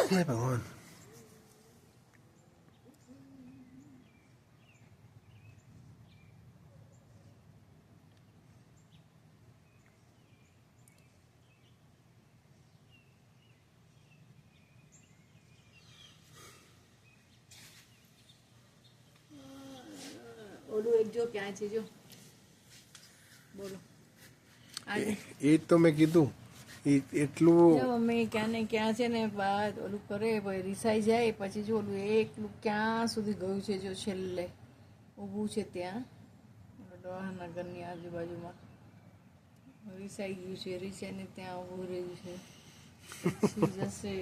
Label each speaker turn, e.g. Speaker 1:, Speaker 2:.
Speaker 1: Hãy भगवान
Speaker 2: ઓલું એક જો ક્યાં છે જો બોલો
Speaker 1: એ તો મેં કીધું એટલું
Speaker 2: મમ્મી ક્યાં ને ક્યાં છે ને બાદ ઓલું કરે પછી રિસાઈ જાય પછી જો ઓલું એકલું ક્યાં સુધી ગયું છે જો છેલ્લે ઊભું છે ત્યાં ડોહાના ઘરની આજુબાજુમાં રિસાઈ ગયું છે રિસાઈને ત્યાં ઊભું રહ્યું છે પછી જશે